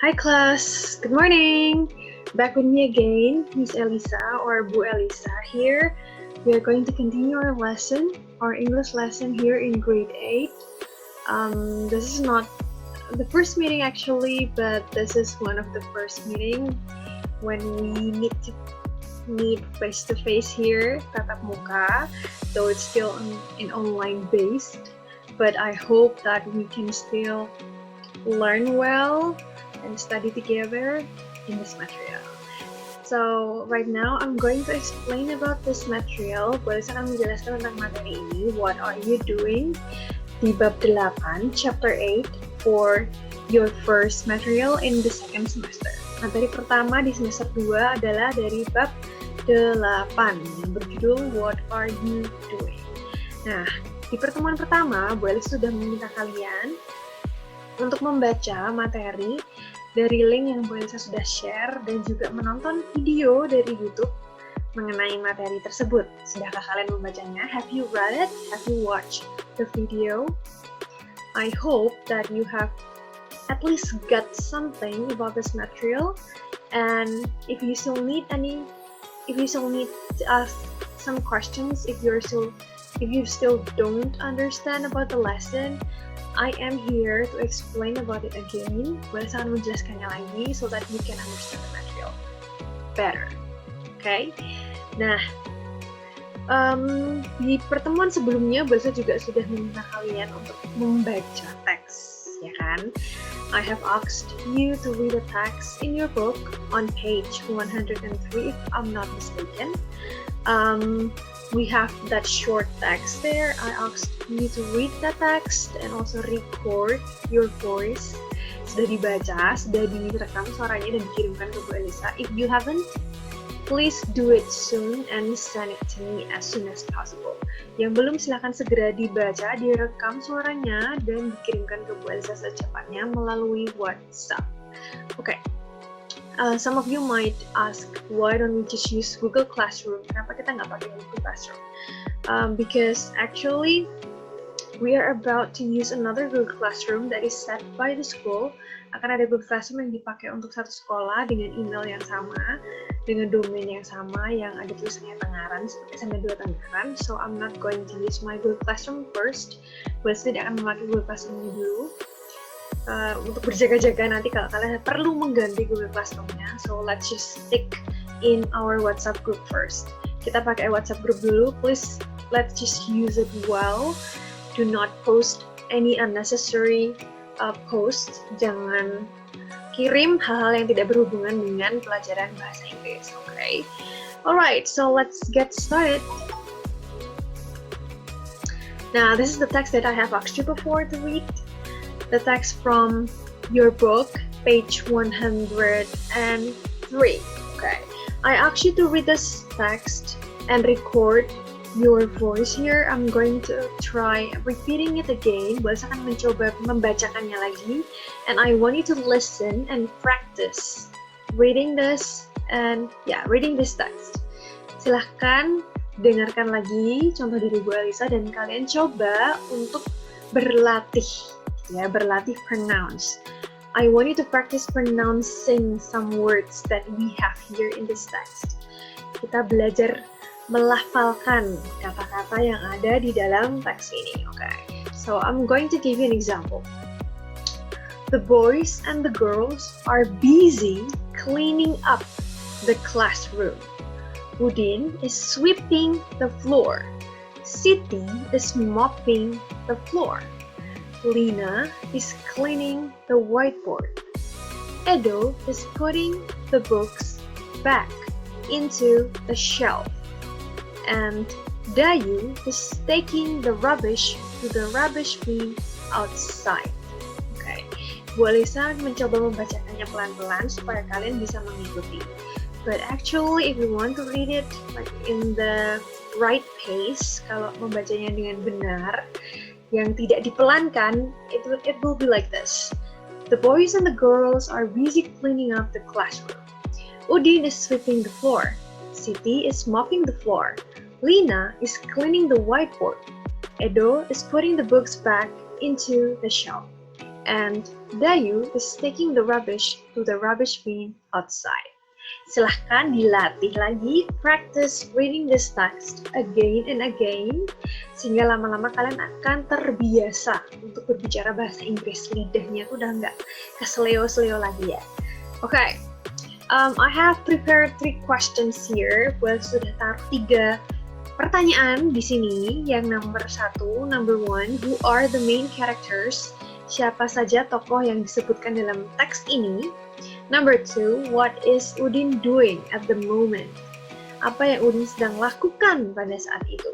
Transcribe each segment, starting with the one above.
Hi class, good morning. Back with me again, Miss Elisa or Bu Elisa here. We are going to continue our lesson, our English lesson here in grade 8. This is not the first meeting actually, but this is one of the first meeting when we need to meet face to face here, tatap muka, though it's still in online based. But I hope that we can still learn well and study together in this material. So right now I'm going to explain about this material. Boleh saya akan menjelaskan tentang materi ini. What are you doing di bab 8, chapter 8 for your first material in the second semester. Materi pertama di semester 2 adalah dari bab 8 yang berjudul What are you doing? Nah, di pertemuan pertama, Bu Elis sudah meminta kalian untuk membaca materi dari link yang Bu Elisa sudah share dan juga menonton video dari YouTube mengenai materi tersebut. Sudahkah kalian membacanya? Have you read it? Have you watched the video? I hope that you have at least got something about this material, and if you still need to ask some questions, if you still don't understand about the lesson, I am here to explain about it again. Boleh saya menjelaskannya lagi so that you can understand the material better. Okay? Nah, di pertemuan sebelumnya, Boleh saya juga sudah meminta kalian untuk membaca teks, ya kan? I have asked you to read the text in your book on page 103, if I'm not mistaken. We have that short text there. I asked you to read the text and also record your voice. Sudah dibaca, sudah direkam suaranya dan dikirimkan ke Bu Elisa. If you haven't, please do it soon and send it to me as soon as possible. Yang belum, silahkan segera dibaca, direkam suaranya dan dikirimkan ke Bu Elisa secepatnya melalui WhatsApp. Okay. Some of you might ask, why don't we just use Google Classroom? Kenapa kita nggak pakai Google Classroom? Because actually, we are about to use another Google Classroom that is set by the school. Akan ada Google Classroom yang dipakai untuk satu sekolah dengan email yang sama, dengan domain yang sama, yang ada tulisannya Tengaran, seperti SMA2 Tengaran. So I'm not going to use my Google Classroom first. Gue tidak akan memakai Google Classroom ini dulu. Untuk berjaga-jaga nanti kalau kalian perlu mengganti Google Classroom-nya. So let's just stick in our WhatsApp group first. Kita pakai WhatsApp group dulu. Please, let's just use it well. Do not post any unnecessary post. Jangan kirim hal-hal yang tidak berhubungan dengan pelajaran bahasa Inggris. Okay? Alright, so let's get started. Now, this is the text that I have asked you before to read. The text from your book, page 103. Okay. I asked you to read this text and record your voice here. I'm going to try repeating it again. Boleh saya akan mencoba membacakannya lagi. And I want you to listen and practice reading this text. Silahkan dengarkan lagi contoh dari Bu Elisa dan kalian coba untuk berlatih pronounce. I want you to practice pronouncing some words that we have here in this text. Kita belajar melafalkan kata-kata yang ada di dalam teks ini. Okay. So I'm going to give you an example. The boys and the girls are busy cleaning up the classroom. Udin is sweeping the floor. Siti is mopping the floor. Lina is cleaning the whiteboard. Edo is putting the books back into the shelf. And Dayu is taking the rubbish to the rubbish bin outside. Okay. Bu Elisa mencoba membacakannya pelan-pelan supaya kalian bisa mengikuti. But actually, if you want to read it like in the right pace, kalau membacanya dengan benar, yang tidak dipelankan, it will be like this. The boys and the girls are busy cleaning up the classroom. Udin is sweeping the floor. Siti is mopping the floor. Lina is cleaning the whiteboard. Edo is putting the books back into the shelf. And Dayu is taking the rubbish to the rubbish bin outside. Silahkan dilatih lagi, practice reading this text again and again, sehingga lama-lama kalian akan terbiasa untuk berbicara bahasa Inggris. Lidahnya tuh udah nggak keseleo-seleo lagi ya. Okay, I have prepared 3 questions here. Gue sudah taruh 3 pertanyaan di sini. Yang number 1, number 1, who are the main characters? Siapa saja tokoh yang disebutkan dalam teks ini? Number 2, what is Udin doing at the moment? Apa yang Udin sedang lakukan pada saat itu?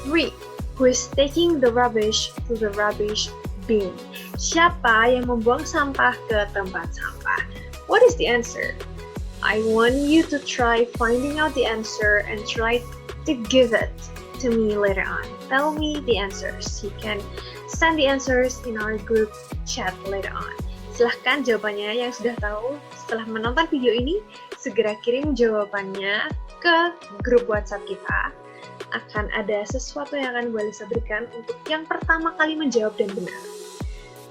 3, who is taking the rubbish to the rubbish bin? Siapa yang membuang sampah ke tempat sampah? What is the answer? I want you to try finding out the answer and try to give it to me later on. Tell me the answers. You can send the answers in our group chat later on. Silahkan jawabannya yang sudah tahu setelah menonton video ini, segera kirim jawabannya ke grup WhatsApp kita. Akan ada sesuatu yang akan Bu Elisa berikan untuk yang pertama kali menjawab dan benar.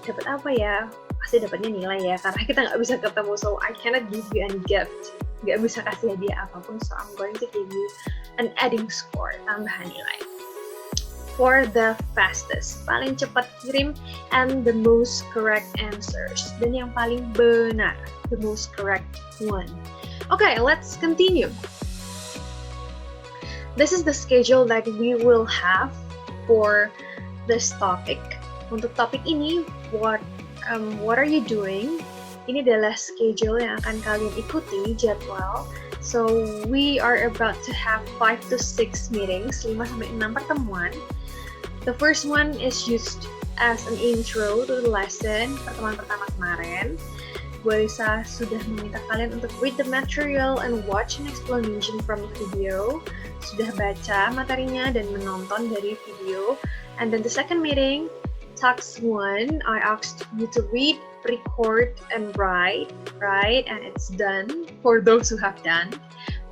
Dapat apa ya? Pasti dapatnya nilai ya, karena kita nggak bisa ketemu, so I cannot give you any gift. Nggak bisa kasih hadiah apapun, so I'm going to give you an adding score, tambahan nilai. For the fastest, paling cepat kirim, and the most correct answers, dan yang paling benar, the most correct one. Okay, let's continue. This is the schedule that we will have for this topic. Untuk topik ini, what are you doing? Ini adalah schedule yang akan kalian ikuti, jadwal. So we are about to have 5 to 6 meetings, 5-6 pertemuan. The first one is used as an intro to the lesson, pertemuan pertama kemarin. Bu Elisa sudah meminta kalian untuk read the material and watch an explanation from the video. Sudah baca materinya dan menonton dari video. And then the second meeting, task 1, I asked you to read, record, and write, right? And it's done for those who have done.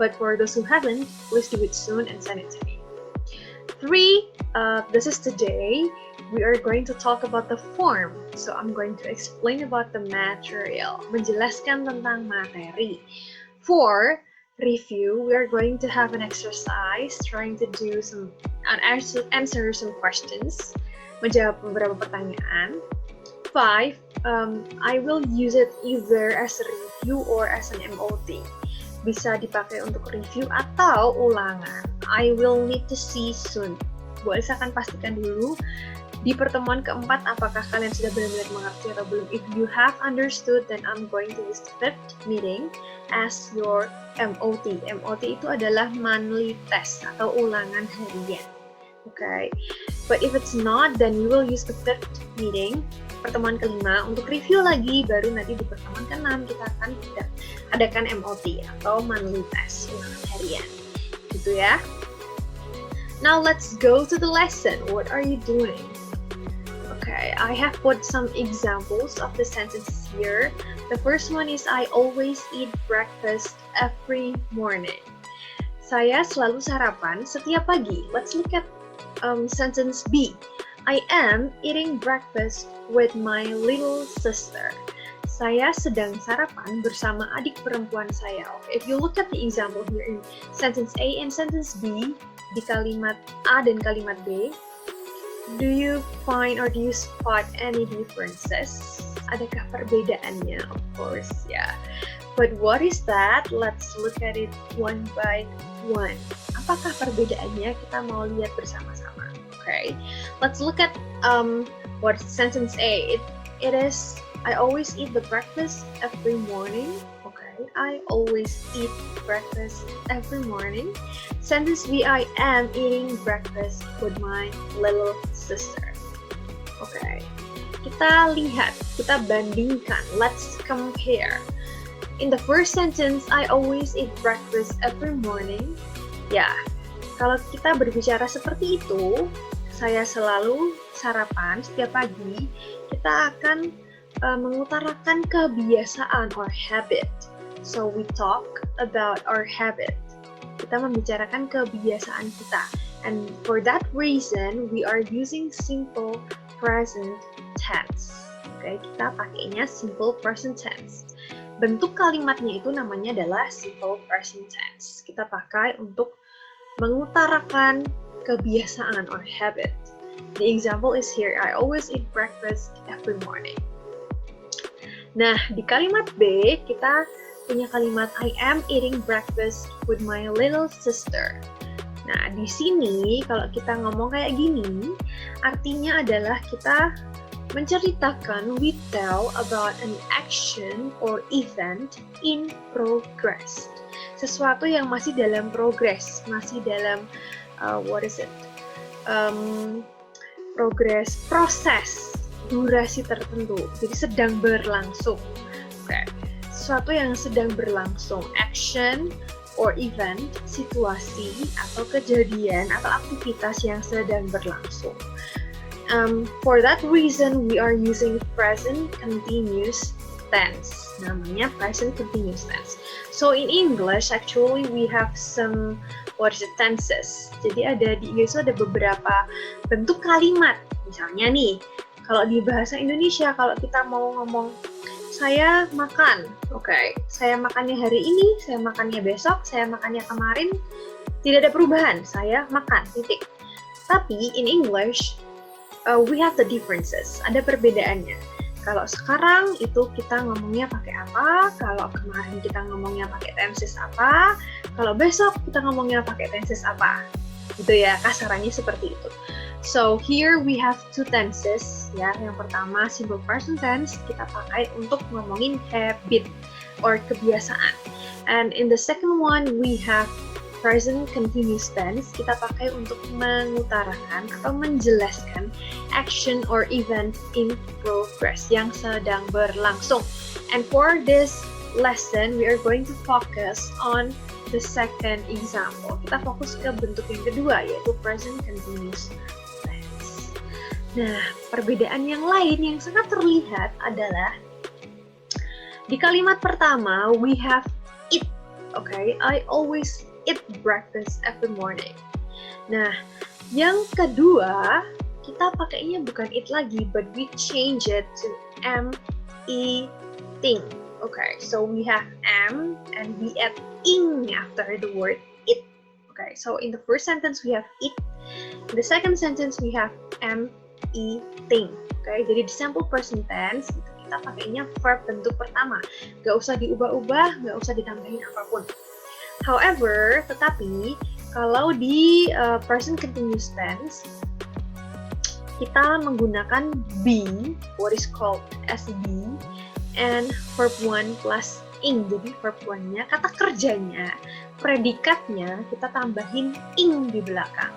But for those who haven't, please do it soon and send it to me. 3, this is today. We are going to talk about the form. So I'm going to explain about the material, menjelaskan tentang materi. 4, review. We are going to have an exercise, trying to do answer some questions, menjawab beberapa pertanyaan. 5, I will use it either as a review or as an MOT. Bisa dipakai untuk review atau ulangan. I will need to see soon. Bu Elisa akan pastikan dulu di pertemuan keempat apakah kalian sudah benar-benar mengerti atau belum. If you have understood, then I'm going to use the 5th meeting as your MOT. MOT itu adalah monthly test atau ulangan harian. Okay. But if it's not, then you will use the 5th meeting, pertemuan kelima, untuk review lagi, baru nanti di pertemuan ke-6 kita akan adakan MOT atau monthly test, ulangan harian. Gitu ya. Now let's go to the lesson. What are you doing? Okay, I have put some examples of the sentences here. The first one is I always eat breakfast every morning. Saya selalu sarapan setiap pagi. Let's look at sentence B. I am eating breakfast with my little sister. Saya sedang sarapan bersama adik perempuan saya. Okay, if you look at the example here in sentence A and sentence B, di kalimat A dan kalimat B, do you find or do you spot any differences? Adakah perbedaannya? Of course, yeah. But what is that? Let's look at it one by one. Apakah perbedaannya? Kita mau lihat bersama-sama. Okay, let's look at what sentence A. It is I always eat the breakfast every morning. Okay, I always eat breakfast every morning. Sentence B, I am eating breakfast with my little sister. Okay, kita lihat, kita bandingkan. Let's compare. In the first sentence, I always eat breakfast every morning. Ya, kalau kita berbicara seperti itu, saya selalu sarapan setiap pagi, kita akan mengutarakan kebiasaan or habit. So we talk about our habit. Kita membicarakan kebiasaan kita. And for that reason, we are using simple present tense. Okay, Oke, kita pakainya simple present tense. Bentuk kalimatnya itu namanya adalah simple present tense. Kita pakai untuk mengutarakan kebiasaan or habit. The example is here, I always eat breakfast every morning. Nah, di kalimat B, kita punya kalimat I am eating breakfast with my little sister. Nah, di sini kalau kita ngomong kayak gini, artinya adalah kita menceritakan, we tell about an action or event in progress. Sesuatu yang masih dalam progress, masih dalam proses, durasi tertentu. Jadi sedang berlangsung. Okay. Sesuatu yang sedang berlangsung, action or event, situasi atau kejadian atau aktivitas yang sedang berlangsung. For that reason, we are using present continuous tense. Namanya present continuous tense. So in English, actually we have some tenses. Jadi di Inggris ada beberapa bentuk kalimat. Misalnya nih, kalau di bahasa Indonesia, kalau kita mau ngomong saya makan, saya makannya hari ini, saya makannya besok, saya makannya kemarin, tidak ada perubahan, saya makan, titik. Tapi in English, we have the differences, ada perbedaannya. Kalau sekarang itu kita ngomongnya pakai apa, kalau kemarin kita ngomongnya pakai tenses apa, kalau besok kita ngomongnya pakai tenses apa, gitu ya, kasarannya seperti itu. So here we have two tenses, ya. Yang pertama simple present tense kita pakai untuk ngomongin habit or kebiasaan. And in the second one we have present continuous tense, kita pakai untuk mengutarakan atau menjelaskan action or event in progress yang sedang berlangsung. And for this lesson we are going to focus on the second example. Kita fokus ke bentuk yang kedua, yaitu present continuous tense. Nah, perbedaan yang lain yang sangat terlihat adalah di kalimat pertama we have eat. I always eat breakfast every morning. Nah, yang kedua kita pakainya bukan eat lagi, but we change it to am eating. So we have am and we add ing after the word eat. So in the first sentence we have eat. In the second sentence we have am eating. Jadi di simple present tense itu kita pakainya verb bentuk pertama. Gak usah diubah-ubah, gak usah ditambahin apapun. However, tetapi kalau di present continuous tense kita menggunakan be, what is called as be, and verb 1 plus ing. Jadi verb 1-nya, kata kerjanya, predikatnya kita tambahin ing di belakang.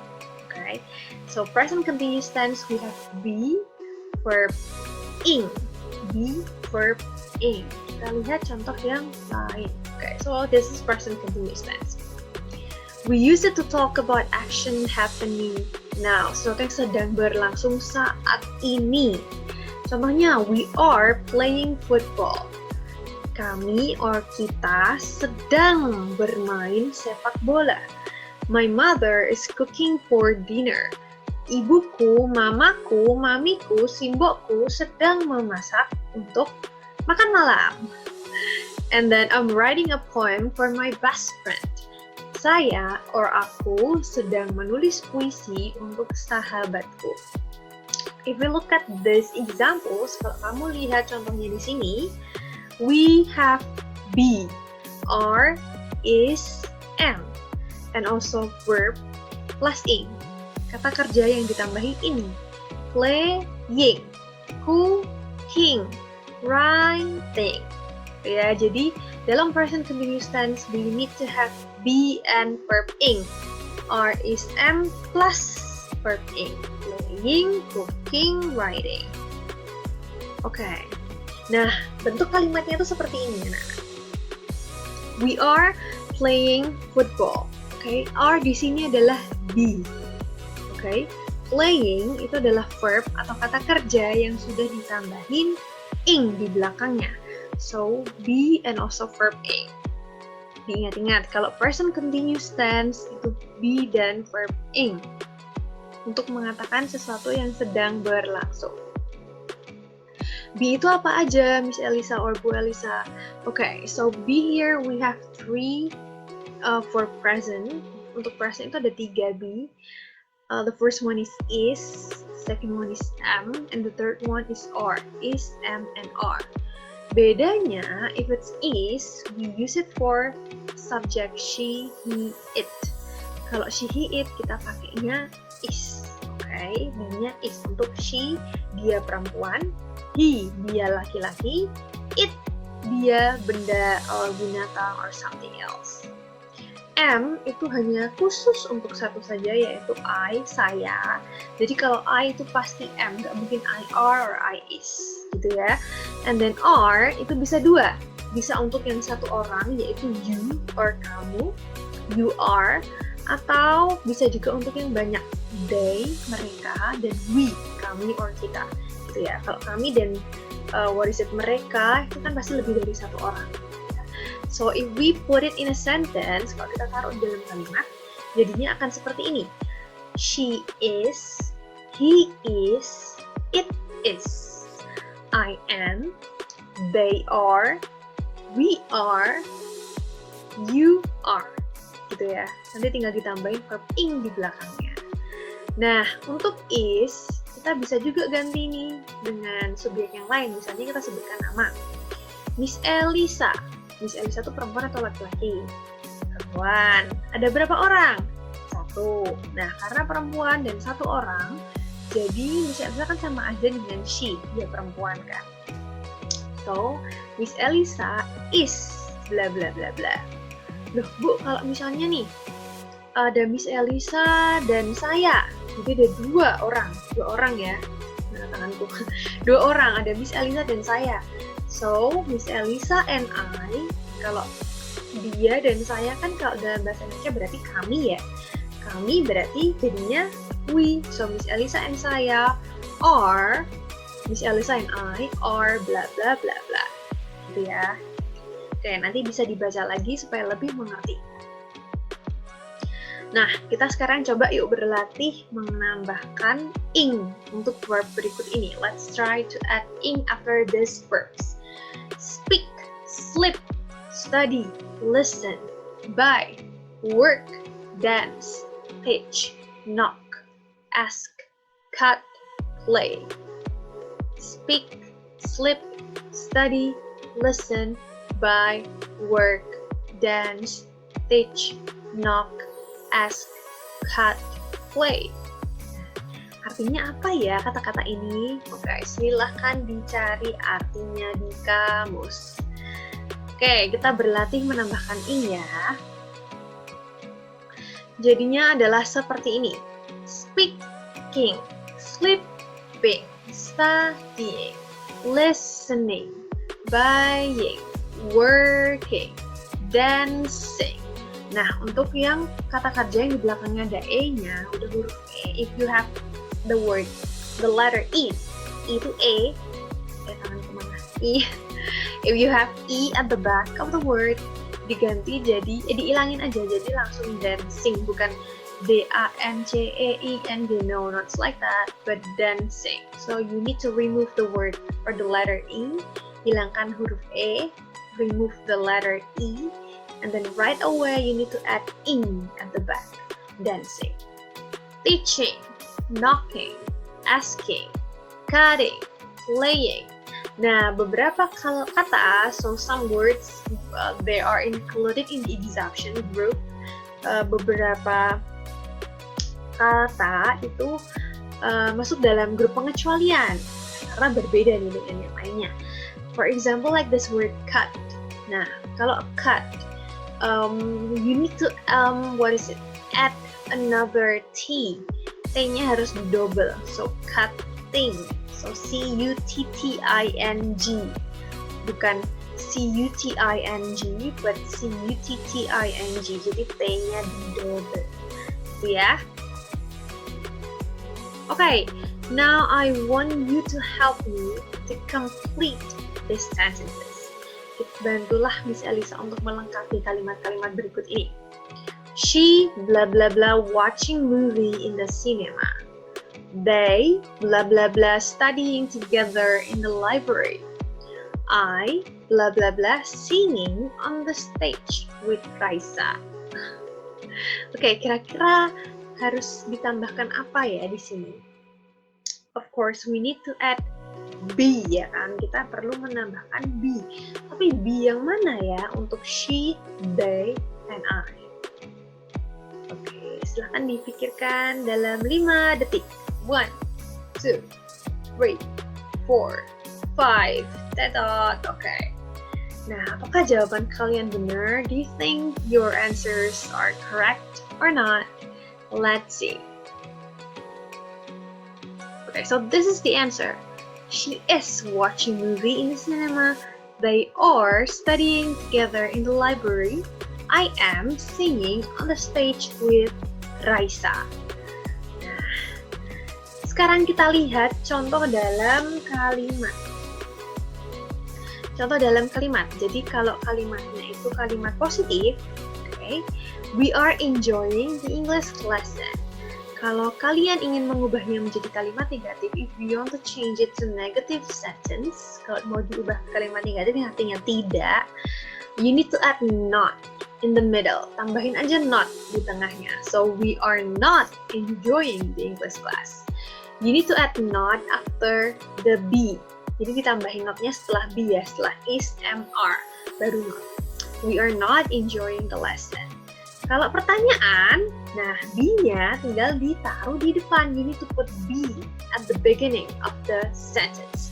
So present continuous tense we have be, verb ing, be, verb ing. Kita lihat contoh yang lain. So this is present continuous tense. We use it to talk about action happening now. Sesuatu yang sedang berlangsung saat ini. Contohnya, we are playing football. Kami or kita sedang bermain sepak bola. My mother is cooking for dinner. Ibuku, mamaku, mamiku, simbokku sedang memasak untuk makan malam. And then I'm writing a poem for my best friend. Saya or aku sedang menulis puisi untuk sahabatku. If we look at these examples, kalau kamu lihat contohnya di sini, we have be, are, is, am, and also verb plus ing. Kata kerja yang ditambahin ini, playing, cooking, writing. Ya, jadi dalam present continuous tense we need to have be and verb ing. Are, is, am plus verb ing. Playing, cooking, writing. Nah, bentuk kalimatnya itu seperti ini, anak-anak. We are playing football. Are di sini adalah be. Playing itu adalah verb atau kata kerja yang sudah ditambahin ing di belakangnya. So, be and also verb ing. Diingat-ingat, kalau present continuous tense itu be dan verb ing untuk mengatakan sesuatu yang sedang berlangsung. Be itu apa aja, Miss Elisa or Bu Elisa? Okay, so be here we have 3 for present. Untuk present itu ada 3 be. The first one is, second one is am, and the third one is are. Is, am, and are. Bedanya, if it's is, we use it for subject she, he, it. Kalau she, he, it, kita pakainya is. Okay, be-nya is untuk she, dia perempuan, he, dia laki-laki, it, dia benda or binatang or something else. Am itu hanya khusus untuk satu saja, yaitu I, saya. Jadi kalau I itu pasti am, nggak mungkin I are or I is, gitu ya. And then are itu bisa 2, bisa untuk yang satu orang, yaitu you or kamu, you are, atau bisa juga untuk yang banyak, they, mereka, dan we, kami or kita, gitu ya. Kalau kami dan mereka itu kan pasti lebih dari satu orang. So if we put it in a sentence, kalau kita taruh di dalam kalimat, jadinya akan seperti ini. She is, he is, it is, I am, they are, we are, you are, gitu ya. Nanti tinggal ditambahin verb ing di belakangnya. Nah, untuk is, kita bisa juga ganti nih dengan subjek yang lain. Misalnya kita sebutkan nama. Miss Elisa. Miss Elisa itu perempuan atau laki-laki? Perempuan. Ada berapa orang? 1. Nah, karena perempuan dan 1 orang, jadi Miss Elisa kan sama aja dengan she, dia perempuan kan. So, Miss Elisa is bla bla bla bla. Loh, Bu, kalau misalnya nih ada Miss Elisa dan saya, jadi ada 2 orang ya. Nah, tanganku. 2 orang, ada Miss Elisa dan saya. So, Miss Elisa and I, kalau dia dan saya kan kalau dalam bahasa Indonesia berarti kami ya. Kami berarti jadinya we. So, Miss Elisa and saya are, Miss Elisa and I are bla bla bla bla. Gitu ya. Oke, nanti bisa dibaca lagi supaya lebih mengerti. Nah, kita sekarang coba yuk berlatih menambahkan ing untuk verb berikut ini. Let's try to add ing after these verbs. Speak, sleep, study, listen, buy, work, dance, teach, knock, ask, cut, play. Speak, sleep, study, listen, buy, work, dance, teach, knock, ask, cut, play. Artinya apa ya kata-kata ini? Oke, silahkan dicari artinya di kamus. Oke, kita berlatih menambahkan ing ya. Jadinya adalah seperti ini. Speaking, sleeping, studying, listening, buying, working, dancing. Nah, untuk yang kata kerja yang di belakangnya ada e-nya, udah huruf e, if you have the word, the letter e, itu e, tangan kemana? E. If you have e at the back of the word, diganti jadi, diilangin aja, jadi langsung dancing, bukan D-A-N-C-E-I-N-G, no, not like that, but dancing. So you need to remove the word or the letter e, hilangkan huruf e, remove the letter e, and then right away you need to add ing at the back, dancing. Teaching, knocking, asking, cutting, playing. Nah, beberapa kata, so some words, they are included in the exception group. Beberapa kata itu masuk dalam grup pengecualian karena berbeda nih dengan yang lainnya. For example, like this word cut. Nah, kalau cut, you need to add another t. T-nya harus didouble. So cutting. So C-U-T-T-I-N-G. Bukan C-U-T-I-N-G, but C-U-T-T-I-N-G. Jadi T-nya didouble. Gitu ya. Okay, now I want you to help me to complete these sentences. Bantulah Miss Elisa untuk melengkapi kalimat-kalimat berikut ini. She blah blah blah watching movie in the cinema. They, blah blah blah, studying together in the library. I, blah blah blah, singing on the stage with Raisa. Oke, kira-kira harus ditambahkan apa ya di sini? Of course, we need to add be, ya kan? Kita perlu menambahkan be. Tapi be yang mana ya untuk she, they, and I? Oke, silahkan dipikirkan dalam 5 detik. 1, 2, 3, 4, 5, tetot. Oke. Nah, apakah jawaban kalian benar? Do you think your answers are correct or not? Let's see. Okay, so this is the answer. She is watching movie in the cinema. They are studying together in the library. I am singing on the stage with Raisa. Nah, sekarang kita lihat contoh dalam kalimat. Contoh dalam kalimat. Jadi kalau kalimatnya itu kalimat positif, okay, we are enjoying the English lesson. Kalau kalian ingin mengubahnya menjadi kalimat negatif, if you want to change it to negative sentence, kalau mau diubah ke kalimat negatif yang artinya tidak, you need to add not in the middle. Tambahin aja not di tengahnya. So we are not enjoying the English class. You need to add not after the be. Jadi ditambahin notnya setelah be ya, setelah is, mr, baru not. We are not enjoying the lesson. Kalau pertanyaan, nah be-nya tinggal ditaruh di depan. You need to put be at the beginning of the sentence.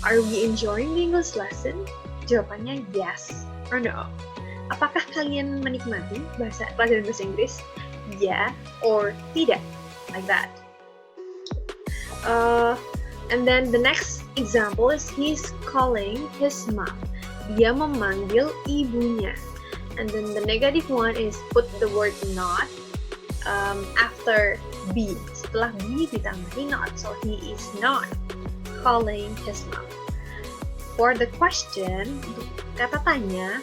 Are we enjoying the English lesson? Jawabannya yes or no. Apakah kalian menikmati pelajaran bahasa Inggris? Ya or tidak, like that. And then the next example is he's calling his mom. Dia memanggil ibunya. And then the negative one is put the word not after be. Setelah be ditambahin not. So he is not calling his mom. For the question, untuk kata tanya,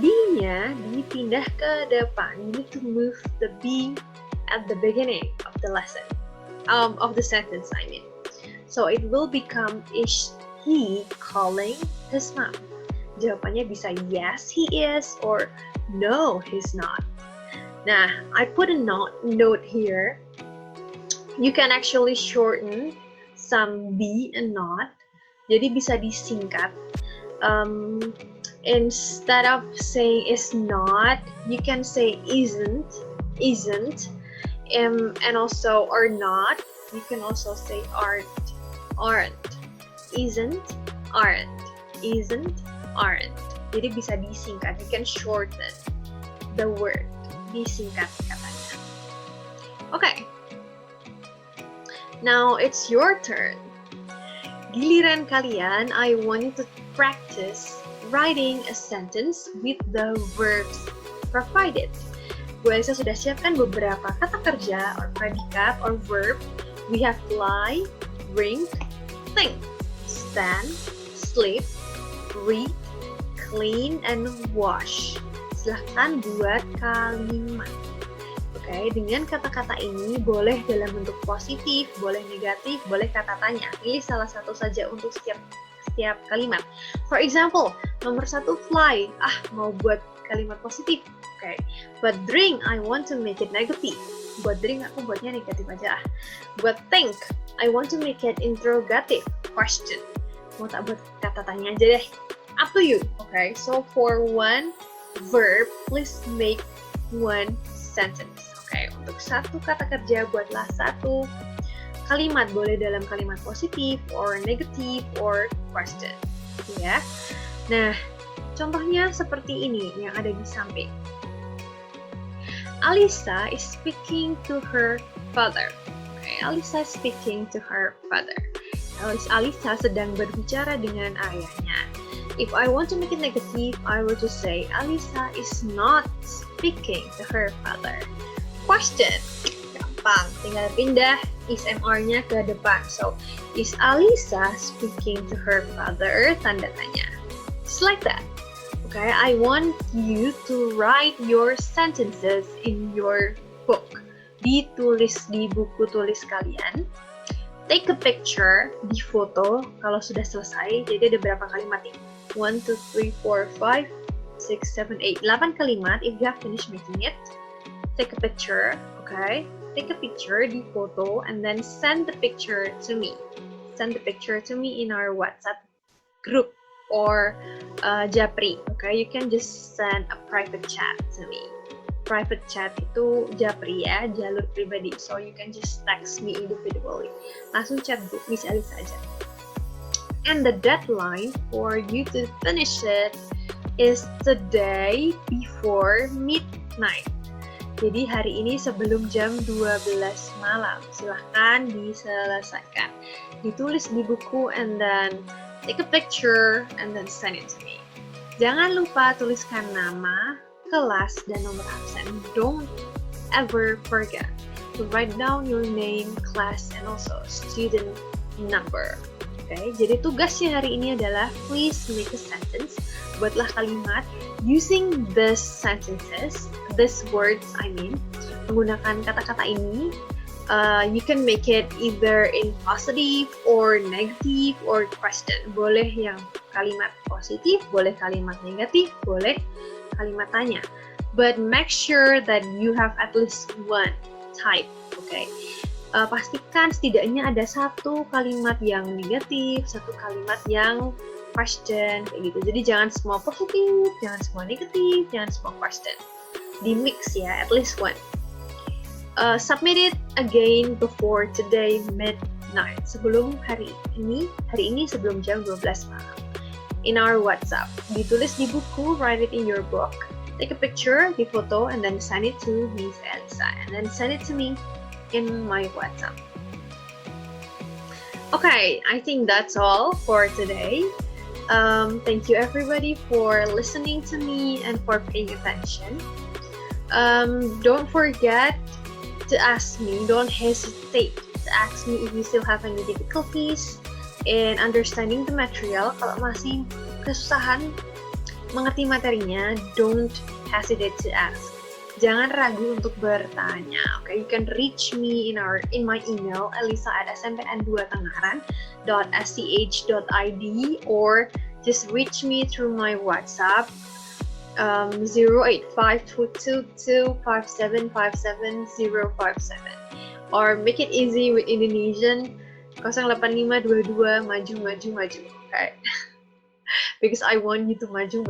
be-nya dipindah ke depan. You need to move the be at the beginning of the lesson, of the sentence, I mean. So it will become, is he calling his mom? Jawabannya bisa yes, he is, or no, he's not. Nah, I put a note here. You can actually shorten some be and not. Jadi bisa disingkat. Instead of saying is not, you can say isn't, and also are not. You can also say aren't, isn't, aren't. Jadi bisa disingkat. You can shorten the word. Disingkat katanya. Okay. Now it's your turn. Giliran kalian, I want you to practice writing a sentence with the verbs provided. Bu Elisa sudah siapkan beberapa kata kerja or predikat or verb. We have fly, drink, think, stand, sleep, read, clean, and wash. Silahkan buat kalimat. Oke, dengan kata-kata ini boleh dalam bentuk positif, boleh negatif, boleh kata tanya. Pilih salah satu saja untuk setiap kalimat. For example, nomor 1 fly. Mau buat kalimat positif. Oke. But drink, I want to make it negative. Buat drink aku buatnya negatif aja. Buat think, I want to make it interrogative, question. Mau tak buat kata tanya aja deh. Up to you. Okay, so for one verb, please make one sentence. Okay, untuk satu kata kerja buatlah satu kalimat, boleh dalam kalimat positif or negative or question. Ya. Nah, contohnya seperti ini yang ada di samping. Alisa is speaking to her father. Okay, Alisa is speaking to her father. Alisa sedang berbicara dengan ayahnya. If I want to make it negative, I will just say Alisa is not speaking to her father. Question. Gampang, tinggal pindah is MR-nya ke depan. So, is Alisa speaking to her father? Tanda tanya. Just like that. Okay, I want you to write your sentences in your book. Ditulis di buku tulis kalian. Take a picture, di foto kalau sudah selesai. Jadi ada berapa kalimat nih? 1, 2, 3, 4, 5, 6, 7, 8. 8 kalimat. If you have finished making it, take a picture, okay? Take a picture, di foto, and then send the picture to me. Send the picture to me in our WhatsApp group or Japri, okay? You can just send a private chat to me. Private chat itu Japri ya, jalur pribadi. So you can just text me individually. Langsung chat Miss Elisa aja. And the deadline for you to finish it is today before midnight. Jadi hari ini sebelum jam 12 malam. Silahkan diselesaikan. Ditulis di buku and then take a picture and then send it to me. Jangan lupa tuliskan nama, kelas, dan nomor absen. Don't ever forget to write down your name, class, and also student number. Okay, jadi tugasnya hari ini adalah please make a sentence. Buatlah kalimat using these sentences, these words menggunakan kata-kata ini. You can make it either in positive or negative or question. Boleh yang kalimat positif, boleh kalimat negatif, boleh kalimat tanya. But make sure that you have at least one type, okay? Pastikan setidaknya ada satu kalimat yang negatif, satu kalimat yang question, kayak gitu. Jadi jangan semua positif, jangan semua negatif, jangan semua question. Di mix ya, at least one. Submit it again before today midnight. Sebelum hari ini sebelum jam 12 malam. In our WhatsApp. Ditulis di buku, write it in your book. Take a picture, di foto, and then send it to Miss Elisa. And then send it to me in my WhatsApp. Okay, I think that's all for today. Thank you everybody for listening to me and for paying attention. Don't forget to ask me, don't hesitate to ask me if you still have any difficulties in understanding the material. Kalau masih kesusahan mengerti materinya, don't hesitate to ask. Jangan ragu untuk bertanya. Okay, you can reach me in my email elisa@smpn2tangerang.sch.id or just reach me through my WhatsApp 0852225757057 or make it easy with Indonesian 08522 maju. Okay. Because I want you to maju.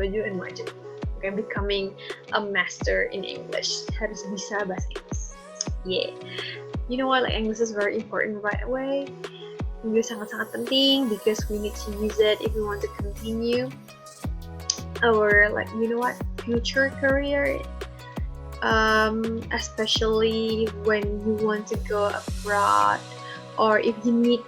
Okay, becoming a master in English. Harus bisa bahasa Inggris. Yeah. You know what? Like, English is very important right away. English sangat-sangat penting because we need to use it if we want to continue our future career. Especially when you want to go abroad or if you need,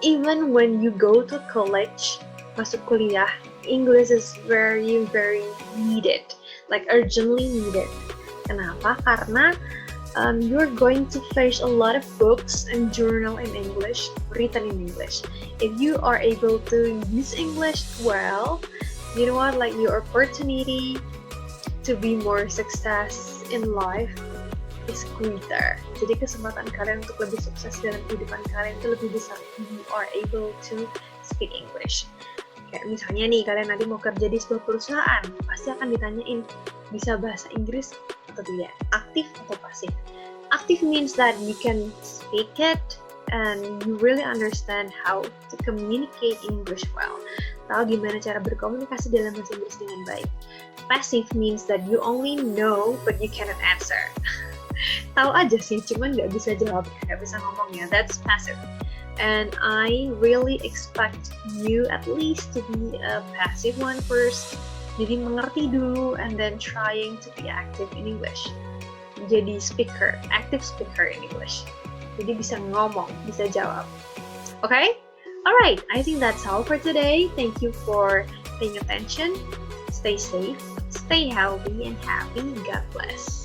even when you go to college, masuk kuliah, English is very, very needed, like urgently needed. Kenapa? Karena you're going to face a lot of books and journal in English, written in English. If you are able to use English well, your opportunity to be more success in life is greater. Jadi kesempatan kalian untuk lebih sukses dalam kehidupan kalian itu lebih besar if you are able to speak English. Kayak misalnya nih, kalian nanti mau kerja di sebuah perusahaan, pasti akan ditanyain, bisa bahasa Inggris atau tidak? Aktif atau pasif? Aktif means that you can speak it and you really understand how to communicate English well. Tahu gimana cara berkomunikasi dalam bahasa Inggris dengan baik. Passive means that you only know but you cannot answer. Tahu aja sih, cuman nggak bisa jawab, nggak bisa ngomongnya. That's passive. And I really expect you at least to be a passive one first. Jadi mengerti dulu and then trying to be active in English. Jadi speaker, active speaker in English. Jadi bisa ngomong, bisa jawab. Okay? Alright, I think that's all for today. Thank you for paying attention. Stay safe, stay healthy and happy. God bless.